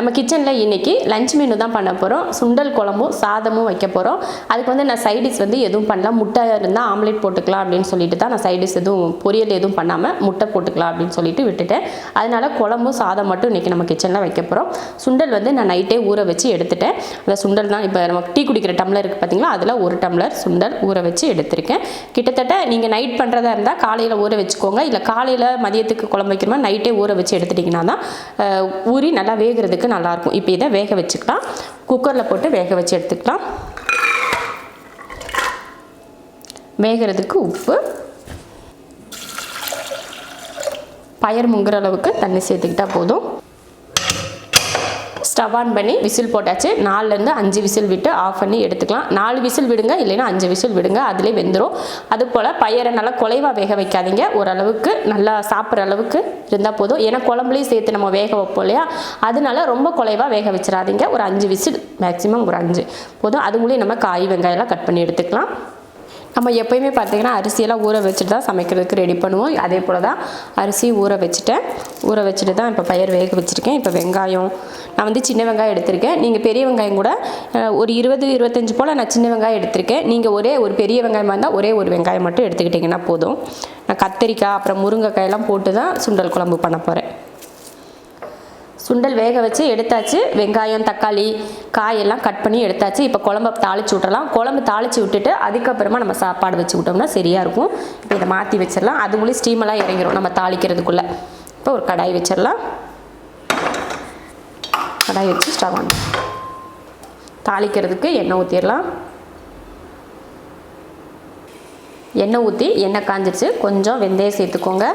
நம்ம கிச்சனில் இன்றைக்கி லஞ்ச் மெனு தான் பண்ண போகிறோம். சுண்டல் குழம்பும் சாதமும் வைக்க போகிறோம். அதுக்கு வந்து நான் சைடிஷ் வந்து எதுவும் பண்ணலாம். முட்டை இருந்தால் ஆம்லேட் போட்டுக்கலாம் அப்படின்னு சொல்லிட்டு தான் நான் சைடிஷ் எதுவும் பொரியல் எதுவும் பண்ணாமல் முட்டை போட்டுக்கலாம் அப்படின்னு சொல்லிட்டு விட்டுட்டேன். அதனால் குழம்பும் சாதம் மட்டும் இன்றைக்கி நம்ம கிச்சனில் வைக்க போகிறோம். சுண்டல் வந்து நான் நைட்டே ஊற வச்சு எடுத்துட்டேன். அந்த சுண்டல் தான் இப்போ நம்ம டீ குடிக்கிற டம்ளர் இருக்குது பார்த்தீங்களா, அதில் 1 டம்ளர் சுண்டல் ஊற வச்சு எடுத்திருக்கேன். கிட்டத்தட்ட நீங்கள் நைட் பண்ணுறதா இருந்தால் காலையில் ஊற வச்சுக்கோங்க. இல்லை காலையில் மதியத்துக்கு குழம்பு வைக்கிற மாதிரி நைட்டே ஊற வச்சு எடுத்துட்டிங்கன்னா தான் ஊறி நல்லா வேகிறதுக்கு நல்லாயிருக்கும். இப்போ இதை வேக வச்சுக்கலாம். குக்கரில் போட்டு வேக வச்சு எடுத்துக்கலாம். வேகிறதுக்கு உப்பு, பயர் முங்குற அளவுக்கு தண்ணி சேர்த்துக்கிட்டா போதும். ஸ்டவ் ஆன் பண்ணி விசில் போட்டாச்சு. 4லேருந்து 5 விசில் விட்டு ஆஃப் பண்ணி எடுத்துக்கலாம். 4 விசில் விடுங்க, இல்லைன்னா 5 விசில் விடுங்க, அதிலே வெந்துடும். அதுபோல் பயரை நல்லா குலைவாக வேக வைக்காதீங்க. ஓரளவுக்கு நல்லா சாப்பிட்ற அளவுக்கு இருந்தால் போதும். ஏன்னா குழம்புலையும் சேர்த்து நம்ம வேக வைப்போம் இல்லையா, அதனால ரொம்ப குலைவாக வேக வச்சிடாதீங்க. ஒரு 5 விசில் மேக்ஸிமம் ஒரு 5 போதும். அதுக்குள்ளேயே நம்ம காய் வெங்காயம்லாம் கட் பண்ணி எடுத்துக்கலாம். நம்ம எப்போயுமே பார்த்திங்கன்னா அரிசியெல்லாம் ஊற வச்சுட்டு தான் சமைக்கிறதுக்கு ரெடி பண்ணுவோம். அதே போல் தான் அரிசி ஊற வச்சுட்டு தான் இப்போ பயிர் வேக வச்சுருக்கேன். இப்போ வெங்காயம் நான் வந்து சின்ன வெங்காயம் எடுத்திருக்கேன். நீங்கள் பெரிய வெங்காயம் கூட ஒரு 20-25 போல் நான் சின்ன வெங்காயம் எடுத்திருக்கேன். நீங்கள் ஒரு பெரிய வெங்காயமாக இருந்தால் ஒரே ஒரு வெங்காயம் மட்டும் எடுத்துக்கிட்டிங்கன்னா போதும். நான் கத்திரிக்காய் அப்புறம் முருங்கைக்காயெல்லாம் போட்டு தான் சுண்டல் குழம்பு பண்ண போகிறேன். சுண்டல் வேக வச்சு எடுத்தாச்சு. வெங்காயம் தக்காளி காயெல்லாம் கட் பண்ணி எடுத்தாச்சு. இப்போ குழம்பை தாளித்து விட்டுறலாம். குழம்பு தாளித்து விட்டுட்டு அதுக்கப்புறமா நம்ம சாப்பாடு வச்சு விட்டோம்னா சரியாக இருக்கும். இப்போ இதை மாற்றி வச்சிடலாம். அதுக்குள்ளே ஸ்டீமெல்லாம் இறங்கிடும் நம்ம தாளிக்கிறதுக்குள்ளே. இப்போ ஒரு கடாய் வச்சிடலாம். கடாய் வச்சு ஸ்டவ் ஆன். தாளிக்கிறதுக்கு எண்ணெய் ஊற்றிடலாம். எண்ணெய் ஊற்றி எண்ணெய் காஞ்சிடுச்சு. கொஞ்சம் வெந்தயம் சேர்த்துக்கோங்க.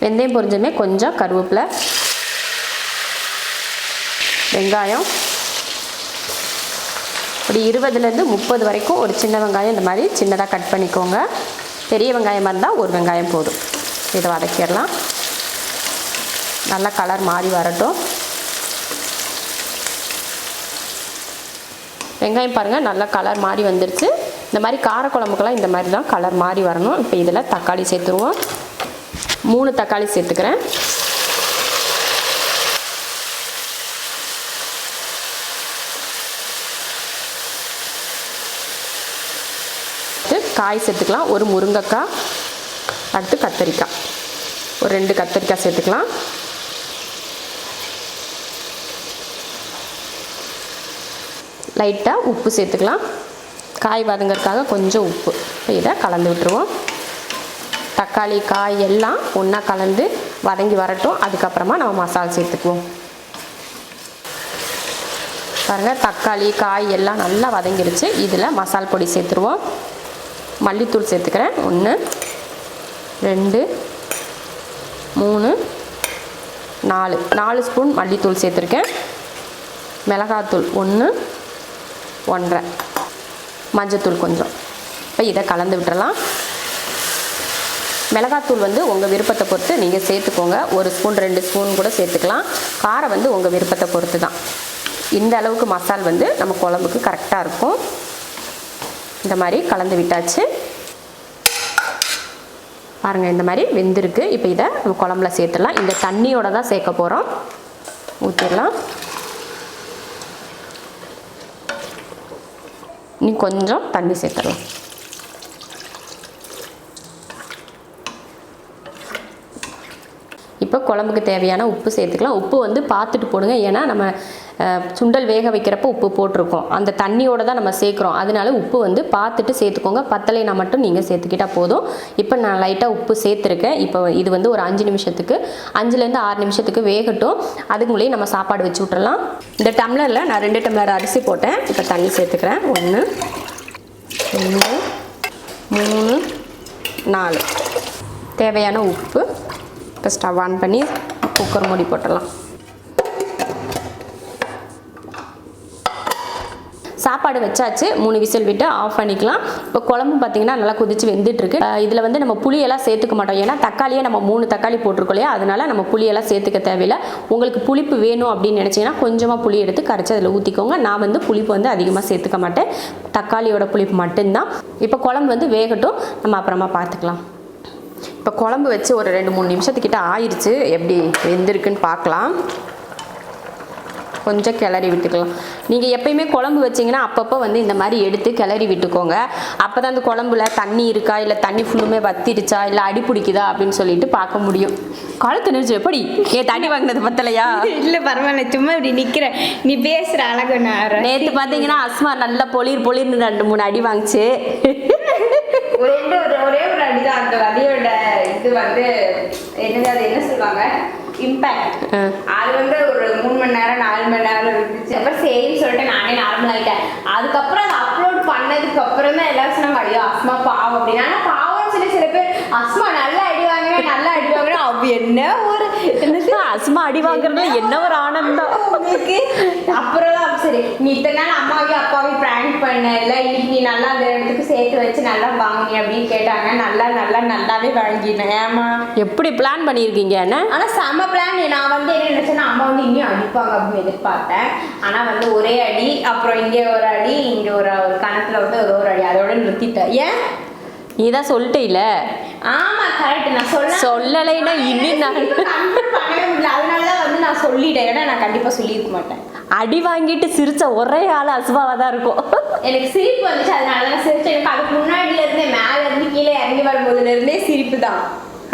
வெந்தயம் பொரிஞ்சதுமே கொஞ்சம் கருவேப்பிலை, வெங்காயம் ஒரு 20லேருந்து 30 வரைக்கும் ஒரு சின்ன வெங்காயம் இந்த மாதிரி சின்னதாக கட் பண்ணிக்கோங்க. பெரிய வெங்காயமாக இருந்தால் ஒரு வெங்காயம் போதும். இதை வதக்கிடலாம். நல்லா கலர் மாறி வரட்டும். வெங்காயம் பாருங்கள் நல்லா கலர் மாறி வந்துடுச்சு. இந்த மாதிரி காரக்குழம்புக்கெல்லாம் இந்த மாதிரி தான் கலர் மாறி வரணும். இப்போ இதில் தக்காளி சேர்த்துருவோம். 3 தக்காளி சேர்த்துக்கிறேன். காய் சேர்த்துக்கலாம். ஒரு முருங்கைக்காய், அடுத்து கத்திரிக்காய், ஒரு 2 கத்திரிக்காய் சேர்த்துக்கலாம். லைட்டாக உப்பு சேர்த்துக்கலாம். காய் வதங்கிறதுக்காக கொஞ்சம் உப்பு. இதை கலந்து விட்டுருவோம். தக்காளி காய் எல்லாம் ஒன்றா கலந்து வதங்கி வரட்டும். அதுக்கப்புறமா நம்ம மசாலா சேர்த்துக்குவோம். பாருங்கள் தக்காளி காய் எல்லாம் நல்லா வதங்கிடுச்சு. இதில் மசால் பொடி சேர்த்துருவோம். மல்லித்தூள் சேர்த்துக்கிறேன். 1 2 3 4 ஸ்பூன் மல்லித்தூள் சேர்த்துருக்கேன். மிளகாத்தூள் 1 1/2, மஞ்சத்தூள் கொஞ்சம். இப்போ இதை கலந்து விட்டுறலாம். மிளகாத்தூள் வந்து உங்கள் விருப்பத்தை பொறுத்து நீங்கள் சேர்த்துக்கோங்க. 1 ஸ்பூன் 2 ஸ்பூன் கூட சேர்த்துக்கலாம். காரம் வந்து உங்கள் விருப்பத்தை பொறுத்து தான். இந்த அளவுக்கு மசால் வந்து நம்ம குழம்புக்கு கரெக்டாக இருக்கும். இந்த மாதிரி கலந்து விட்டாச்சு. பாருங்கள் இந்த மாதிரி வெந்திருக்கு. இப்போ இதை நம்ம குழம்புல சேர்த்துடலாம். இந்த தண்ணியோடு தான் சேர்க்க போகிறோம். ஊற்றிடலாம். இன்னும் கொஞ்சம் தண்ணி சேர்த்துடலாம். இப்போ குழம்புக்கு தேவையான உப்பு சேர்த்துக்கலாம். உப்பு வந்து பார்த்துட்டு போடுங்க. ஏன்னா நம்ம சுண்டல் வேக வைக்கிறப்ப உப்பு போட்டிருக்கோம். அந்த தண்ணியோடு தான் நம்ம சேர்க்குறோம். அதனால உப்பு வந்து பார்த்துட்டு சேர்த்துக்கோங்க. பத்தலைனா மட்டும் நீங்கள் சேர்த்துக்கிட்டால் போதும். இப்போ நான் லைட்டாக உப்பு சேர்த்துருக்கேன். இப்போ இது வந்து ஒரு 5 நிமிஷத்துக்கு 5லேருந்து 6 நிமிஷத்துக்கு வேகட்டும். அதுக்குள்ளேயே நம்ம சாப்பாடு வச்சு விட்டுறலாம். இந்த டம்ளரில் நான் 2 டம்ளர் அரிசி போட்டேன். இப்போ தண்ணி சேர்த்துக்கிறேன். 1 2 3 4 தேவையான உப்பு. இப்போ ஸ்டவ் ஆன் பண்ணி குக்கர் மூடி போட்டுடலாம். சாப்பாடு வச்சாச்சு. 3 விசில் விட்டு ஆஃப் பண்ணிக்கலாம். இப்போ குழம்பு பார்த்திங்கன்னா நல்லா கொதிச்சு வெந்துட்டுருக்கு. இதில் வந்து நம்ம புளியெல்லாம் சேர்த்துக்க மாட்டோம். ஏன்னா தக்காளியே நம்ம 3 தக்காளி போட்டிருக்கோம் இல்லையா, அதனால நம்ம புளியெல்லாம் சேர்த்துக்க தேவையில்லை. உங்களுக்கு புளிப்பு வேணும் அப்படின்னு நினச்சிங்கன்னா கொஞ்சமாக புளி எடுத்து கரைச்சி அதில் ஊற்றிக்கோங்க. நான் வந்து புளிப்பு வந்து அதிகமாக சேர்த்துக்க மாட்டேன். தக்காளியோட புளிப்பு மட்டும்தான். இப்போ குழம்பு வந்து வேகட்டும், நம்ம அப்புறமா பார்த்துக்கலாம். இப்போ குழம்பு வச்சு ஒரு 2-3 நிமிஷத்துக்கிட்ட ஆயிடுச்சு. எப்படி வெந்திருக்குன்னு பார்க்கலாம். கொஞ்சம் கிளறி விட்டுக்கலாம். நீங்கள் எப்பயுமே குழம்பு வச்சிங்கன்னா அப்பப்போ வந்து இந்த மாதிரி எடுத்து கிளறி விட்டுக்கோங்க. அப்போ தான் அந்த குழம்புல தண்ணி இருக்கா இல்லை தண்ணி ஃபுல்லுமே வத்திடுச்சா இல்லை அடி பிடிக்குதா அப்படின்னு சொல்லிட்டு பார்க்க முடியும். கழுத்து நிறுச்சு எப்படி தண்ணி வாங்கினது பத்தலையா? இல்லை பரவாயில்ல, சும்மா இப்படி நிற்கிறேன், நீ பேசுகிற அழகு. நேற்று பார்த்தீங்கன்னா அஸ்மா நல்லா பொலிர்னு 2-3 அடி வாங்கிச்சு. ஒரே ஒரு அடிதான். அந்த அடியோட இது வந்து என்னது, அது என்ன சொல்லுவாங்க, இம்பேக்ட். அது வந்து ஒரு 3 மணி நேரம் 4 மணி நேரம் இருந்துச்சு. அப்புறம் சரின்னு சொல்லிட்டு நானே நார்மல் ஆகிட்டேன். அதுக்கப்புறம் அதை அப்லோட் பண்ணதுக்கு அப்புறம் தான் எல்லாரும் சொன்னாங்க ஐயோ அஸ்மா பாவம் அப்படின்னு. ஆனால் பாவம்னு சொல்லி சில பேர் அஸ்மா நல்லா அடி வாங்குறேன் நல்லா அடி வாங்குறேன் அப்படி என்ன ஒரு அஸ்மா அடி வாங்குறது என்ன ஒரு ஆனந்தம் உங்களுக்கு. அப்புறம் தான் சரி நீ இத்தனை நாள் அம்மாவையும் அப்பாவையும் பிராங்க் பண்ண இல்லை இன்னைக்கு நீ நல்லா அந்த இடத்துக்கு சேர்த்து வச்சு நல்லா வாங்கினி அப்படின்னு கேட்டாங்க. நல்லாவே வாங்கினேன். ஏமா எப்படி பிளான் பண்ணியிருக்கீங்க? ஆனால் செம பிளான். நான் வந்து என்ன நினைச்சேன்னா அம்மா வந்து இன்னும் அடிப்பாங்க அப்படின்னு எதிர்பார்த்தேன். ஆனால் வந்து ஒரே அடி, அப்புறம் இங்கே ஒரு அடி, இங்கே ஒரு கணத்தில் வந்து ஒரு அடி, அதோட நிறுத்திட்டேன். ஏன் நீ தான் சொல்லிட்டே இல்ல? ஆமா கரெக்ட். நான் சொல்லலைன்னா இன்னும் நான் பண்ணவே முடியல. அதனாலதான் வந்து நான் சொல்லிட்டேன். ஏன்னா நான் கண்டிப்பா சொல்லியிருக்க மாட்டேன். அடி வாங்கிட்டு சிரிச்ச ஒரே ஆள் அஸ்மாவா தான் இருக்கும். எனக்கு சிரிப்பு வந்துச்சு, அதனால நான் சிரிச்சேன். எனக்கு அதுக்கு முன்னாடில இருந்தே மேல இருந்து கீழே இறங்கி வரும்போதுல இருந்தே சிரிப்பு தான்.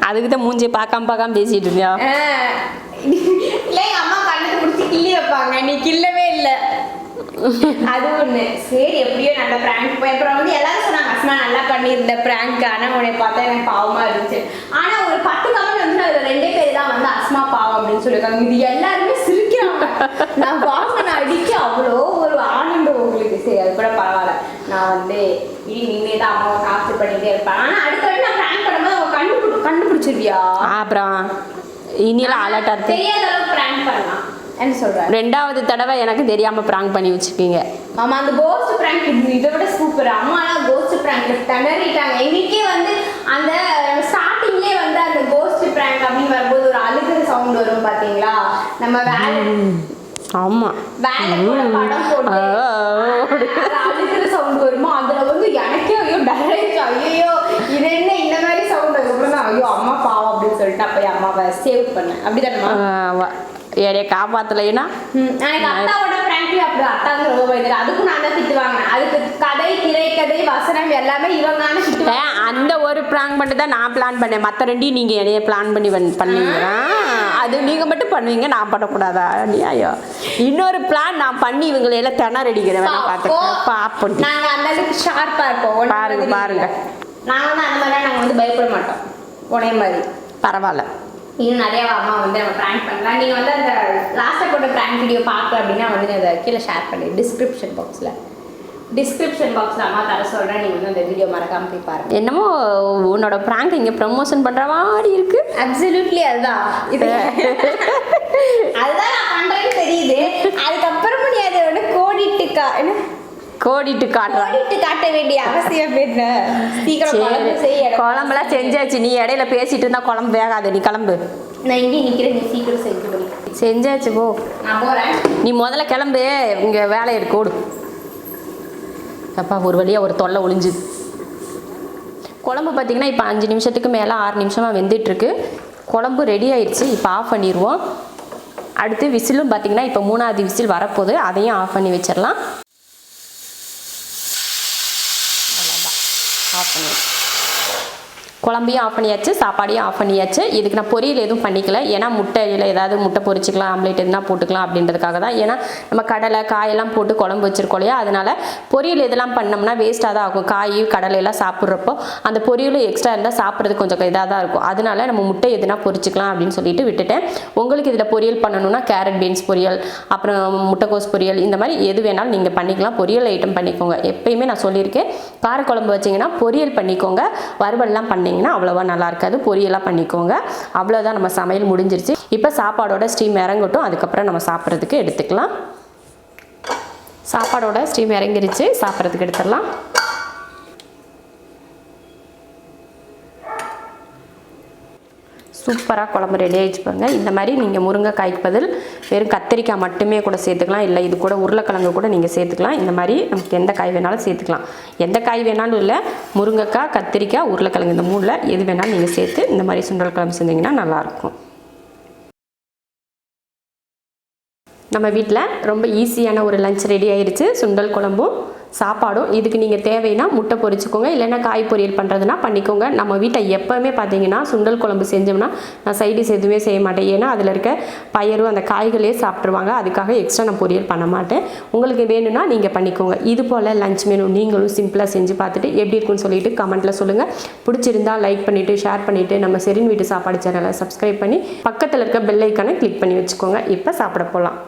அதுக்கு தான் மூஞ்சி பார்க்காம பேசிட்டு இருந்தியா? இல்லை எங்க அம்மா கண்ணத்தை பிடிச்சி கிள்ளி வைப்பாங்க, நீ கிள்ளவே இல்லை. அது ஒண்ணு. சரி எப்படியோ நல்ல பிராங்க் போய் அப்புறம் வந்து எல்லாரும் சொன்னாங்க அஸ்மா நல்லா பண்ணியிருந்த பிராங்க். ஆனால் உன்னை பார்த்தா எனக்கு பாவமா இருந்துச்சு. ஆனா ஒரு 10 கமெண்ட் வந்து அதுல 2 பேர் தான் வந்து அஸ்மா பாவம் அப்படின்னு சொல்லியிருக்காங்க. இது எல்லாருமே சிரிக்கிறாங்க. நான் வாங்கின அடிக்க அவ்வளோ ஒரு ஆனந்தம் உங்களுக்கு. சரி அது கூட பரவாயில்ல. நான் வந்து நீங்களே தான் அம்மாவை காசு பண்ணிட்டே இருப்பேன். ஆனா அடுத்த வாட்டி நான் பிராங்க் பண்ணும்போது அவங்க கண்டுபிடிச்சிருவியா? அப்புறம் இனியெல்லாம் அலர்ட்டா தெரியாத அளவுக்கு பிராங்க் பண்ணலாம் என்ன சொல்றேன். 2வது தடவை எனக்கு தெரியாம பிராங்க் பண்ணி வச்சிருக்கீங்க. ஆமா அந்த கோஸ்ட் பிராங்க் இதை விட சூப்பர். அம்மாலாம் கோஸ்ட் பிராங்க் திணறிட்டாங்க. எங்களுக்கே வந்து அந்த ஸ்டார்டிங்லேயே வந்து அந்த கோஸ்ட் பிராங்க் அப்படின்னு வரும்போது ஒரு அழுகிற சவுண்ட் வரும் பாத்தீங்களா? நம்ம வேலை ஆமா வேலை படம் போட்டு அழுகிற சவுண்ட் வருமா? அதுல வந்து எனக்கே ஐயோ டைரக்ட் ஐயோ இது என்ன இந்த மாதிரி சவுண்ட். அதுக்கப்புறம் தான் ஐயோ அம்மா பாவம் அப்படின்னு சொல்லிட்டு அப்போ அம்மாவை சேவ் பண்ணேன். அப்படிதானம்மா? ஏடைய காப்பாத்தலைன்னா எனக்கு அத்தாவோட பிராங்க்லி அப்படி அத்தா ரொம்ப பயந்துரு. அதுக்கும் நான் தான் திட்டு வாங்கினேன். அதுக்கு கதை திரைக்கதை வசனம் எல்லாமே இவங்க திட்டுவேன். அந்த ஒரு பிராங்க் பண்ணிட்டு தான் நான் பிளான் பண்ணேன். மற்ற 2 நீங்க என்னைய பிளான் பண்ணி பண்ணீங்களா? அது நீங்க மட்டும் பண்ணுவீங்க, நான் பண்ணக்கூடாதா? ஐயோ இன்னொரு பிளான் நான் பண்ணி இவங்களை எல்லாம் திணறடிக்கிறேன். பார்ப்போம். நாங்க அந்த அளவுக்கு ஷார்ப்பா இருப்போம். பாருங்க நாங்க வந்து அந்த மாதிரி நாங்க வந்து பயப்பட மாட்டோம். உடனே மாதிரி பரவாயில்ல. இன்னும் நிறைய அம்மா வந்து நம்ம பிராங்க் பண்ணலாம். நீங்கள் வந்து அந்த லாஸ்ட்டாக போட்ட பிராங்க் வீடியோ பார்க்கல அப்படின்னா வந்து அதை கீழே ஷேர் பண்ணி டிஸ்கிரிப்ஷன் பாக்ஸில் அம்மா தர சொல்கிறேன். நீங்கள் வந்து அந்த வீடியோ மறக்காமல் போய் பாருங்கள். என்னமோ உன்னோட பிராங்க் இங்கே ப்ரமோஷன் பண்ணுற மாதிரி இருக்கு. அப்சல்யூட்லி அதுதான் இது. அதுதான் நான் பண்ணுறேன்னு தெரியுது. அதுக்கப்புறமும் நீ அதை வந்து கோடிட்டு காட்ட வேண்டிய அவசியம் என்ன? சீக்கிரம் குழம்புலாம் செஞ்சாச்சு. நீ இடையில பேசிட்டு இருந்தா குழம்பு வேகாது. நீ கிளம்பு. நான் இங்கே நிற்கிறேன். நீ சீக்கிரம் செஞ்சாச்சு போ. நான் போகிறேன். நீ முதல்ல கிளம்பு. இங்கே வேலை இருக்கு ஓடு. அப்பா ஒரு வழியாக ஒரு தொல்லை ஒளிஞ்சுது. குழம்பு பார்த்தீங்கன்னா இப்போ 5 நிமிஷத்துக்கு மேலே 6 நிமிஷமாக வெந்துட்டுருக்கு. குழம்பு ரெடி ஆயிடுச்சு. இப்போ ஆஃப் பண்ணிடுவோம். அடுத்து விசிலும் பார்த்தீங்கன்னா இப்போ 3வது விசில் வரப்போகுது. அதையும் ஆஃப் பண்ணி வச்சிடலாம். ஆஃப் பண்ணியாச்சு. குழம்பையும் ஆஃப் பண்ணியாச்சு, சாப்பாடையும் ஆஃப் பண்ணியாச்சு. இதுக்கு நான் பொரியல் எதுவும் பண்ணிக்கல. ஏன்னா முட்டையில் ஏதாவது முட்டை பொரிச்சிக்கலாம், ஆம்லேட் எதுனா போட்டுக்கலாம் அப்படின்றதுக்காக தான். ஏன்னா நம்ம கடலை காயெல்லாம் போட்டு குழம்பு வச்சுருக்கோம் இல்லையா? அதனால் பொரியல் இதெல்லாம் பண்ணோம்னா வேஸ்ட்டாக தான் ஆகும். காய் கடலையெல்லாம் சாப்பிட்றப்போ அந்த பொரியலும் எக்ஸ்ட்ரா இருந்தால் சாப்பிட்றது கொஞ்சம் இதாக தான் இருக்கும். அதனால நம்ம முட்டை எதுனா பொரிச்சிக்கலாம் அப்படின்னு சொல்லிட்டு விட்டுட்டேன். உங்களுக்கு இதில் பொரியல் பண்ணணும்னா கேரட் பீன்ஸ் பொரியல், அப்புறம் முட்டைக்கோஸ் பொரியல், இந்த மாதிரி எது வேணாலும் நீங்கள் பண்ணிக்கலாம். பொரியல் ஐட்டம் பண்ணிக்கோங்க. எப்பயுமே நான் சொல்லியிருக்கேன், காரக்குழம்பு வச்சிங்கன்னா பொரியல் பண்ணிக்கோங்க. வறுவல்லாம் பண்ணிங்கன்னா அவ்வளோவா நல்லா இருக்காது. பொரியலாக பண்ணிக்கோங்க. அவ்வளோதான், நம்ம சமையல் முடிஞ்சிருச்சு. இப்போ சாப்பாடோட ஸ்டீம் இறங்கட்டும். அதுக்கப்புறம் நம்ம சாப்பிட்றதுக்கு எடுத்துக்கலாம். சாப்பாடோட ஸ்டீம் இறங்கிருச்சு. சாப்பிட்றதுக்கு எடுத்துடலாம். சூப்பராக குழம்பு ரெடி ஆகிடுச்சு பாருங்க. இந்த மாதிரி நீங்கள் முருங்கைக்காய்க்கு பதில் வெறும் கத்திரிக்காய் மட்டுமே கூட சேர்த்துக்கலாம். இல்லை இது கூட உருளைக்கிழங்கு கூட நீங்கள் சேர்த்துக்கலாம். இந்த மாதிரி நமக்கு எந்த காய் வேணாலும் சேர்த்துக்கலாம். எந்த காய் வேணாலும் இல்லை, முருங்கைக்காய், கத்திரிக்காய், உருளைக்கிழங்கு இந்த 3ல் எது வேணாலும் நீங்கள் சேர்த்து இந்த மாதிரி சுண்டல் குழம்பு செஞ்சிங்கன்னா நல்லாயிருக்கும். நம்ம வீட்டில் ரொம்ப ஈஸியான ஒரு லஞ்ச் ரெடி ஆயிடுச்சு. சுண்டல் குழம்பும் சாப்பாடும். இதுக்கு நீங்கள் தேவைன்னா முட்டை பொரிச்சுக்கோங்க, இல்லைன்னா காய் பொரியல் பண்ணுறதுனா பண்ணிக்கோங்க. நம்ம வீட்டில் எப்போவுமே பார்த்தீங்கன்னா சுண்டல் குழம்பு செஞ்சோம்னா நான் சைடிஷ் எதுவுமே செய்ய மாட்டேன். ஏன்னா அதில் இருக்க பயரும் அந்த காய்களே சாப்பிட்ருவாங்க. அதுக்காக எக்ஸ்ட்ரா நான் பொரியல் பண்ண மாட்டேன். உங்களுக்கு வேணும்னா நீங்கள் பண்ணிக்கோங்க. இது போல் லஞ்ச் மெனு நீங்களும் சிம்பிளாக செஞ்சு பார்த்துட்டு எப்படி இருக்குன்னு சொல்லிட்டு கமெண்ட்டில் சொல்லுங்கள். பிடிச்சிருந்தா லைக் பண்ணிவிட்டு ஷேர் பண்ணிவிட்டு நம்ம ஷெரின் வீட்டு சாப்பாடு சேனலை சப்ஸ்கிரைப் பண்ணி பக்கத்தில் இருக்க பெல் ஐக்கானை கிளிக் பண்ணி வச்சுக்கோங்க. இப்போ சாப்பிட போகலாம்.